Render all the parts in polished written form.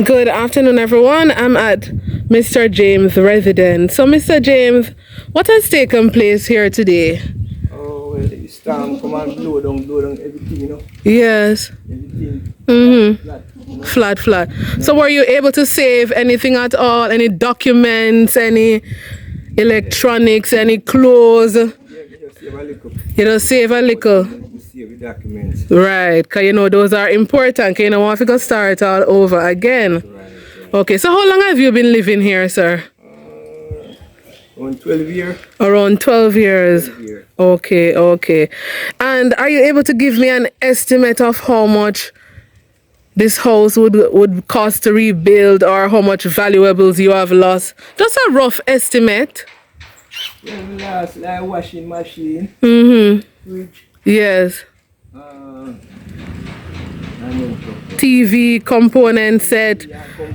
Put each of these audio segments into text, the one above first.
Good afternoon, everyone. I'm at Mr. James' residence. So, Mr. James, what has taken place here today? Oh, well, the storm come and blow down everything, you know. Yes. Everything. Mm-hmm. Flat, Flat. So, were you able to save anything at all? Any documents, any electronics, any clothes? Yeah, we just save a little. You know, save a little. We save the documents. Right, because you know, those are important. 'Cause you don't want to go start all over again. Right. Okay, so how long have you been living here, sir? Around 12 years. Around 12 years. 12 years. Okay. And are you able to give me an estimate of how much this house would cost to rebuild, or how much valuables you have lost? Just a rough estimate. Yeah, we lost like washing machine. Fridge. Yes. And TV, component set,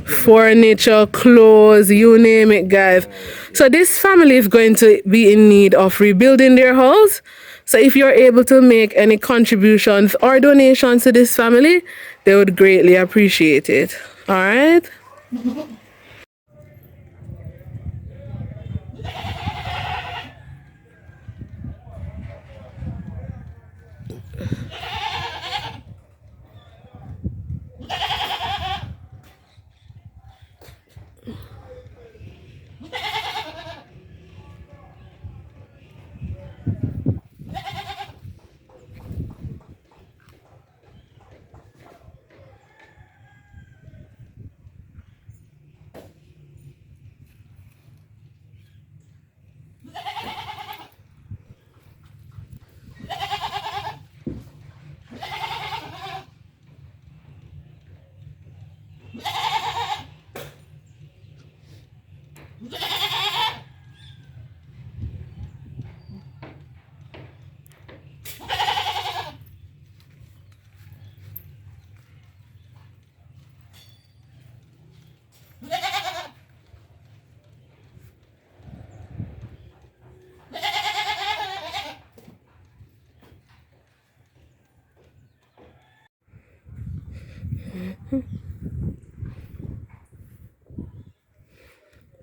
furniture, clothes, you name it, guys. So this family is going to be in need of rebuilding their house. So if you're able to make any contributions or donations to this family, they would greatly appreciate it. All right?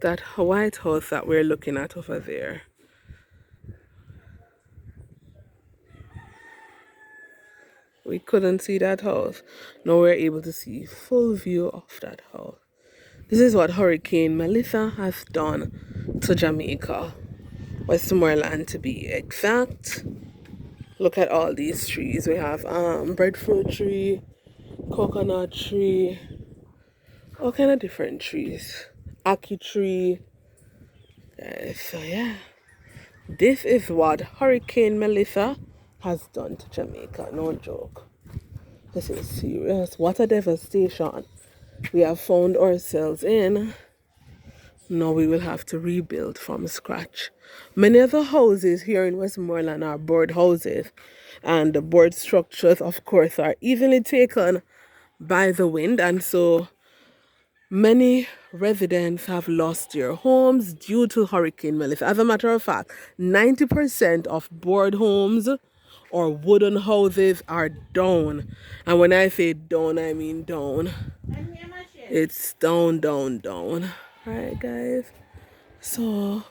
That white house that we're looking at over there. We couldn't see that house. Now we're able to see full view of that house. This is what Hurricane Melissa has done to Jamaica. Westmoreland to be exact. Look at all these trees. We have breadfruit tree, coconut tree, all kind of different trees. Aki tree. So yeah, this is what Hurricane Melissa has done to Jamaica. No joke. This is serious. What a devastation we have found ourselves in. Now we will have to rebuild from scratch. Many of the houses here in Westmoreland are board houses, and the board structures, of course, are easily taken by the wind, and so many residents have lost their homes due to Hurricane Melissa. As a matter of fact, 90% of board homes or wooden houses are down. And when I say down, I mean down. It's down. Alright, guys. So